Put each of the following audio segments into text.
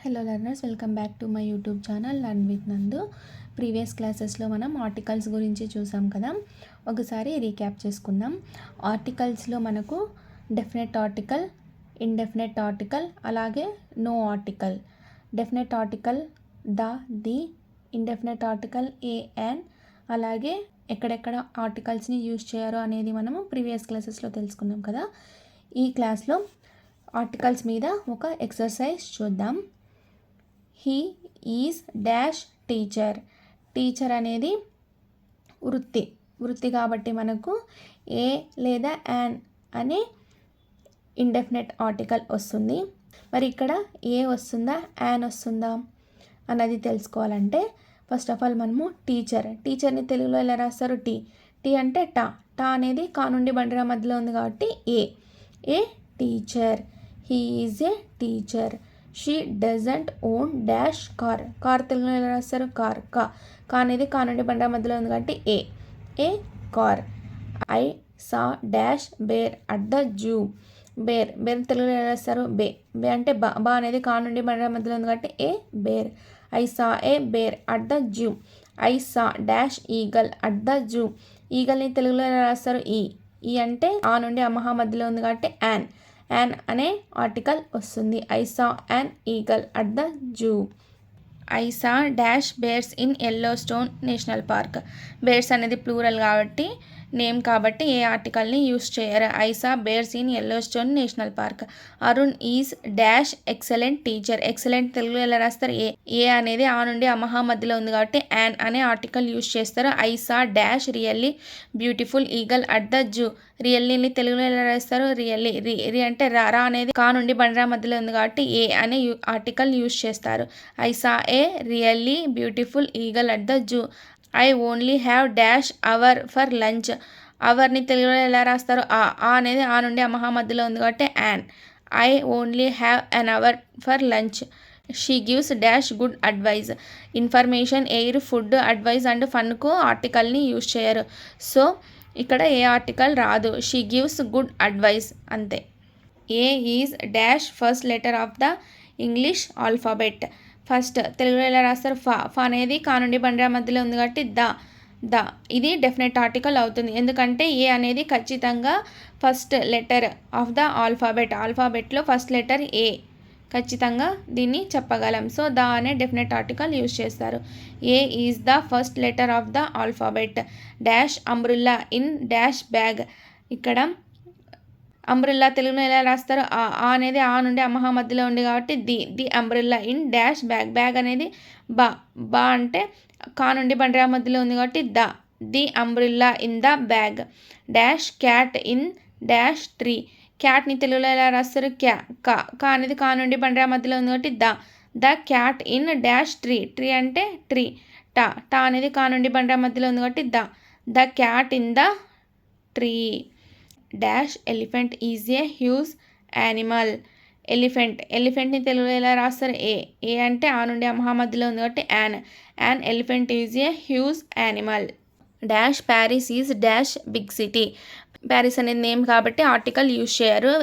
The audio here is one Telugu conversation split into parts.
Hello learners, welcome back to my YouTube channel learn with నందు. ప్రీవియస్ క్లాసెస్లో మనం ఆర్టికల్స్ గురించి చూసాం కదా. ఒకసారి రీక్యాప్ చేసుకుందాం. ఆర్టికల్స్లో మనకు డెఫినెట్ ఆర్టికల్, ఇండెఫినెట్ ఆర్టికల్, అలాగే no article. Definite article the, the, indefinite article a, an, అలాగే ఎక్కడెక్కడ ఆర్టికల్స్ని యూజ్ చేయారో అనేది మనము ప్రీవియస్ క్లాసెస్లో తెలుసుకున్నాం కదా. ఈ క్లాస్లో ఆర్టికల్స్ మీద ఒక ఎక్సర్సైజ్ చూద్దాం. He is dash teacher. Teacher అనేది వృత్తి కాబట్టి మనకు ఏ లేదా యాన్ అనే ఇండెఫినెట్ ఆర్టికల్ వస్తుంది. మరి ఇక్కడ ఏ వస్తుందా యాన్ వస్తుందా అన్నది తెలుసుకోవాలంటే ఫస్ట్ ఆఫ్ ఆల్ మనము టీచర్ని తెలుగులో ఎలా రాస్తారు? టీ అంటే టా అనేది కా నుండి బండిరా మధ్యలో ఉంది కాబట్టి a teacher. He is a teacher. She doesn't own dash car తెలుగులో ఎలా రాస్తారు? కా అనేది కా నుండి బండిరా మధ్యలో ఉంది కాబట్టి a car. I saw dash bear at the zoo. Bear తెలుగులో ఎలా రాస్తారు? బే అంటే బా అనేది కా నుండి బండిరా మధ్యలో ఉంది కాబట్టి bear. I saw a bear at the zoo. I saw dash eagle at the zoo. ఈగల్ని తెలుగులో ఎలా రాస్తారు? ఈ అంటే ఆ నుండి అమహా మధ్యలో ఉంది కాబట్టి యాన్ అనే ఆర్టికల్ వస్తుంది. I saw an eagle at the zoo. I saw dash bears in Yellowstone national park. Bears అనేది ప్లూరల్ కాబట్టి నేమ్ కాబట్టి ఏ ఆర్టికల్ని యూస్ చేయరు. I saw bears in Yellowstone national park. Arun is dash excellent teacher. Excellent తెలుగులో ఎలా రాస్తారు? ఏ అనేది ఆ నుండి అమహా మధ్యలో ఉంది కాబట్టి యాన్ అనే ఆర్టికల్ యూస్ చేస్తారు. I saw dash really beautiful eagle at the zoo. రియల్లీని తెలుగులో ఎలా రాస్తారు? రీ అంటే రా అనేది కా నుండి బండిరా మధ్యలో ఉంది కాబట్టి ఏ అనే ఆర్టికల్ యూస్ చేస్తారు. I saw a really beautiful eagle at the zoo. I only have dash hour for lunch. అవర్ని తెలుగులో ఎలా రాస్తారు? ఆ అనేది ఆ నుండి అమహా మధ్యలో ఉంది కాబట్టి an. I only have an hour for lunch. She gives dash good advice. Information, air, food, advice and ఫన్కు ఆర్టికల్ని యూజ్ చేయరు. సో ఇక్కడ ఏ ఆర్టికల్ రాదు. షీ గివ్స్ గుడ్ అడ్వైజ్ అంతే. A is dash first letter of the English alphabet. First తెలుగులో ఎలా రాస్తారు? ఫా అనేది కా నుండి బండిరా మధ్యలో ఉంది కాబట్టి ద ఇది డెఫినెట్ ఆర్టికల్ అవుతుంది. ఎందుకంటే ఏ అనేది ఖచ్చితంగా ఫస్ట్ లెటర్ ఆఫ్ ద ఆల్ఫాబెట్లో ఫస్ట్ లెటర్ ఏ, ఖచ్చితంగా దీన్ని చెప్పగలం. సో ద అనే డెఫినెట్ ఆర్టికల్ యూజ్ చేస్తారు. A is the first letter of the alphabet. Dash umbrella in dash bag. ఇక్కడ అంబ్రెల్లా తెలుగులో ఎలా రాస్తారు? ఆ అనేది ఆ నుండి అమహా మధ్యలో ఉంది కాబట్టి the umbrella in dash bag అనేది బా అంటే కా నుండి బండిరా మధ్యలో ఉంది కాబట్టి the umbrella in the bag. Dash cat in dash tree. క్యాట్ని తెలుగులో ఎలా రాస్తారు? కా అనేది కా నుండి బండిరా మధ్యలో ఉంది కాబట్టి the cat in dash tree అంటే ట్రీ. టా అనేది కా నుండి బండిరా మధ్యలో ఉంది కాబట్టి the cat in the tree. Dash elephant is a huge animal. ఎలిఫెంట్ని తెలుగులో ఎలా రాస్తారు? ఏ అంటే ఆ నుండి అమహా మధ్యలో ఉంది కాబట్టి an elephant is a huge animal. Dash Paris is dash big city. Paris అనేది నేమ్ కాబట్టి ఆర్టికల్ యూజ్ చేయరు.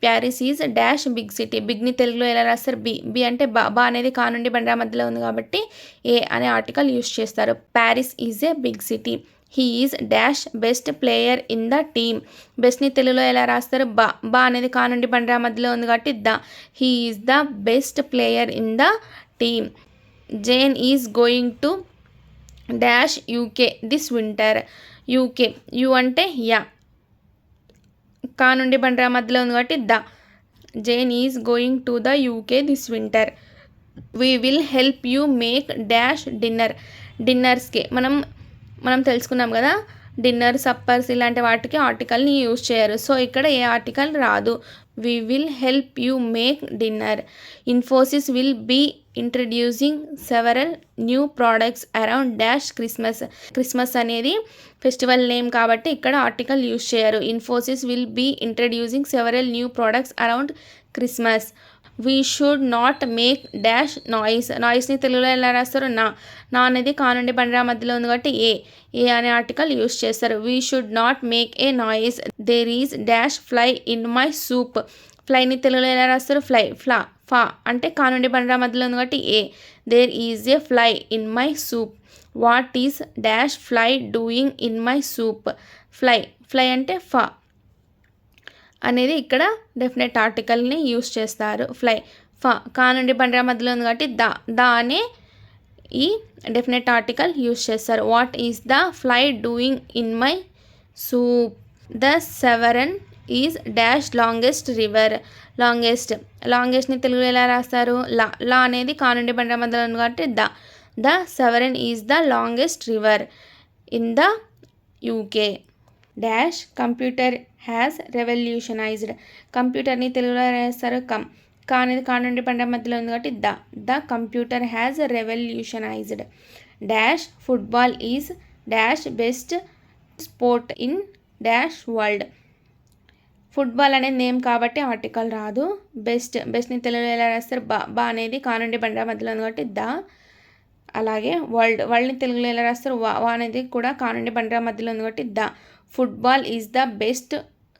Paris is dash big city. బిగ్ని తెలుగులో ఎలా రాస్తారు? బి అంటే బా అనేది కా నుండి బండిరా మధ్యలో ఉంది కాబట్టి ఏ అనే ఆర్టికల్ యూజ్ చేస్తారు. Paris is a big city. He is dash best player in the team. బెస్ట్ని తెలుగులో ఎలా రాస్తారు? బా అనేది కా నుండి బండిరా మధ్యలో ఉంది కాబట్టి he is the best player in the team. Jane is going to dash UK this winter. UK U అంటే కా నుండి బండిరా మధ్యలో ఉంది కాబట్టి Jane is going to the UK this winter. We will help you make dash డిన్నర్స్కి మనం తెలుసుకున్నాం కదా, డిన్నర్, సప్పర్స్ ఇలాంటి వాటికి ఆర్టికల్ని యూజ్ చేయరు. సో ఇక్కడ ఏ ఆర్టికల్ రాదు. We will help you make dinner. Infosys will be introducing several new products around dash Christmas అనేది ఫెస్టివల్ నేమ్ కాబట్టి ఇక్కడ ఆర్టికల్ యూజ్ చేయరు. Infosys will be introducing several new products around Christmas. We should not make dash నాయిస్ని తెలుగులో ఎలా రాస్తారు? నా అనేది కా నుండి బండిరా మధ్యలో ఉంది కాబట్టి ఏ అనే ఆర్టికల్ యూస్ చేస్తారు. We should not make a noise. There is dash fly in my soup. ఫ్లైని తెలుగులో ఎలా రాస్తారు? ఫా అంటే కా నుండి బండ్రా మధ్యలో ఉంది కాబట్టి a. There is a fly in my soup. What is dash fly doing in my soup. Fly అంటే ఫా అనేది ఇక్కడ డెఫినెట్ ఆర్టికల్ని యూస్ చేస్తారు. ఫ్లై ఫా కా నుండి బండ్రా మధ్యలో ఉంది కాబట్టి దా అనే ఈ డెఫినెట్ ఆర్టికల్ యూస్ చేస్తారు. What is the fly doing in my soup. The Severn is dash longest river. లాంగెస్ట్ని తెలుగులో ఎలా రాస్తారు? లా అనేది కా నుండి బండ్రా మధ్యలో ఉంది కాబట్టి the Severn is the longest river in the UK. Dash computer has revolutionised. కంప్యూటర్ని తెలుగులో రాస్తారు కా అనేది కా నుండి బండ్రా మధ్యలో ఉంది కాబట్టి the computer has revolutionised. Dash football is dash best sport in dash world. Football అనేది నేమ్ కాబట్టి ఆర్టికల్ రాదు. బెస్ట్ని తెలుగులో ఎలా రాస్తారు? బా అనేది కా నుండి బండ్రా మధ్యలో ఉంది కాబట్టి అలాగే వరల్డ్ని తెలుగులో ఎలా రాస్తారు? వా అనేది కూడా కా నుండి బండ్రా మధ్యలో ఉంది కాబట్టి football is the best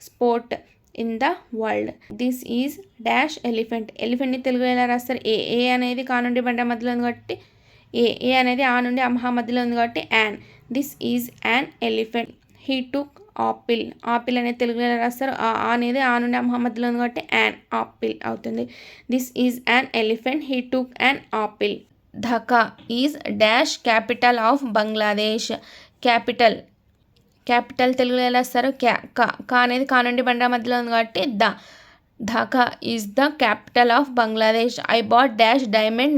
sport in the world. This is dash ఎలిఫెంట్ని తెలుగులో ఎలా రాస్తారు? ఏ అనేది కా నుండి బండ్రా మధ్యలో ఉంది కాబట్టి ఏ అనేది ఆ నుండి అమ్హా మధ్యలో ఉంది కాబట్టి an. This is an elephant. He took apple అనేది తెలుగులో ఎలా రాస్తారు? అనేది ఆ నుండి అమ్హా మధ్యలో ఉంది కాబట్టి యాన్ ఆపిల్ అవుతుంది. This is an elephant. He took an apple. Dhaka is dash capital of Bangladesh. Capital తెలుగులో ఎలా వస్తారు? కా అనేది కా నుండి బండ్రా మధ్యలో ఉంది కాబట్టి Dhaka is the capital of Bangladesh. I bought dash diamond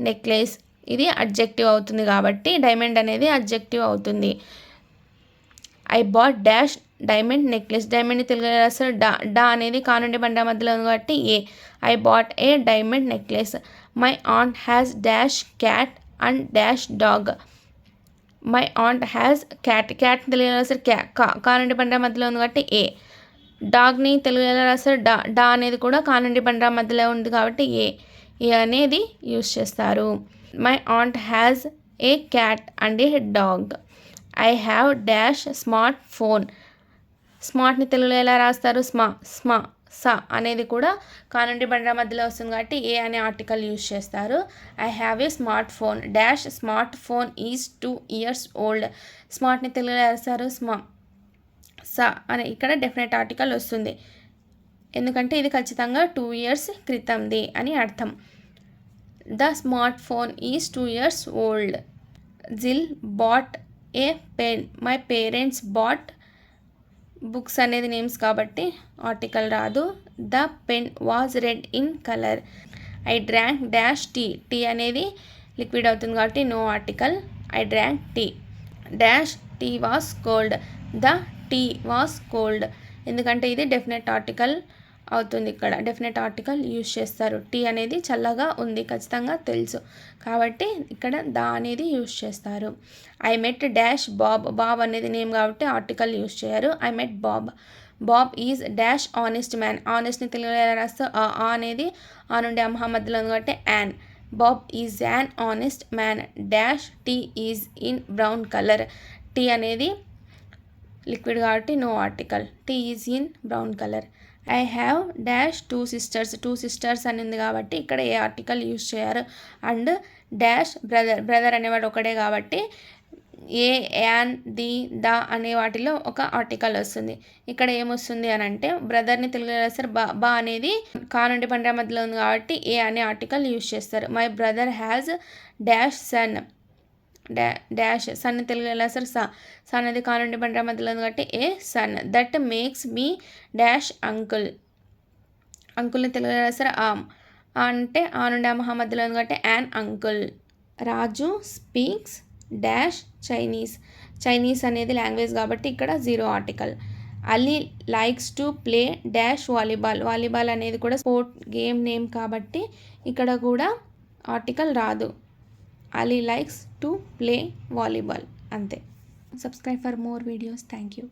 necklace. ఇది అడ్జెక్టివ్ అవుతుంది కాబట్టి డైమండ్ అనేది అడ్జెక్టివ్ అవుతుంది. I bought dash diamond necklace. డైమండ్ని తెలుగులో ఎలా రాస్తారు? డా అనేది కా నుండి బండ్రా మధ్యలో ఉంది కాబట్టి a. I bought a diamond necklace. My aunt has dash cat and dash dog. My aunt has cat తెలుగులో ఎలా రాస్తారు? కా నుండి బండ్రా మధ్యలో ఉంది కాబట్టి ఏ. డాగ్ని తెలుగులో ఎలా రాస్తారు? డా అనేది కూడా కా నుండి బండ్రా మధ్యలో ఉంది కాబట్టి ఏ అనేది యూస్ చేస్తారు. My aunt has a cat and a dog. I have dash smartphone. స్మార్ట్ని తెలుగులో ఎలా రాస్తారు? సా అనేది కూడా కా నుండి బండ్రా మధ్యలో వస్తుంది కాబట్టి ఏ అనే ఆర్టికల్ యూస్ చేస్తారు. I have a smartphone. Dash smartphone is 2 years old. స్మార్ట్ని తెలుగులో రాస్తారు? సా అని ఇక్కడ డెఫినెట్ ఆర్టికల్ వస్తుంది. ఎందుకంటే ఇది ఖచ్చితంగా 2 years క్రితంది అని అర్థం. The smartphone is 2 years old. Jill bought a pen. My parents bought. Books అనేది నేమ్స్ కాబట్టి ఆర్టికల్ రాదు. The pen was red in colour. I drank dash tea అనేది లిక్విడ్ అవుతుంది కాబట్టి no article. I drank tea. Dash tea was cold. The tea was cold. ఎందుకంటే ఇది డెఫినెట్ ఆర్టికల్ అవుతుంది. ఇక్కడ డెఫినెట్ ఆర్టికల్ యూజ్ చేస్తారు. టీ అనేది చల్లగా ఉంది ఖచ్చితంగా తెలుసు కాబట్టి ఇక్కడ అనేది యూజ్ చేస్తారు. ఐ మెట్ డాష్ బాబ్ అనేది నేమ్ కాబట్టి ఆర్టికల్ యూజ్ చేయరు. I met Bob is dash honest man. ఆనెస్ట్ని తెలుగులో ఎలా రాస్తారు? అనేది ఆ నుండి అమ్హా మధ్యలో ఉంది కాబట్టి an. Bob is an honest man. Dash tea is in brown colour. Tea అనేది లిక్విడ్ కాబట్టి no article. Tea is in brown colour. I have dash 2 sisters అని ఉంది కాబట్టి ఇక్కడ ఏ ఆర్టికల్ యూజ్ చేయరు. అండ్ డాష్ బ్రదర్ అనేవాడు ఒకడే కాబట్టి ఏ యాన్ ద అనే వాటిలో ఒక ఆర్టికల్ వస్తుంది. ఇక్కడ ఏమొస్తుంది అని అంటే బ్రదర్ని తెలుగులో రాస్తారు? బా అనేది కా నుండి బండ్రా మధ్యలో ఉంది కాబట్టి ఏ అనే ఆర్టికల్ యూజ్ చేస్తారు. My brother has dash son. Dash son తెలుగులో ఎలా సార్? సా అనేది కా నుండి బండ్రా మధ్యలో ఉంది కాబట్టి a son. That makes me dash అంకుల్ని తెలుగులో ఎలా సార్? అంటే ఆ నుండి అమ్హా మధ్యలో ఉంది కాబట్టి an uncle. Raju speaks dash Chinese అనేది లాంగ్వేజ్ కాబట్టి ఇక్కడ 0 article. Ali likes to play dash volleyball అనేది కూడా స్పోర్ట్ గేమ్ నేమ్ కాబట్టి ఇక్కడ కూడా ఆర్టికల్ రాదు. Ali likes to play volleyball. Ante. Subscribe for more videos. Thank you.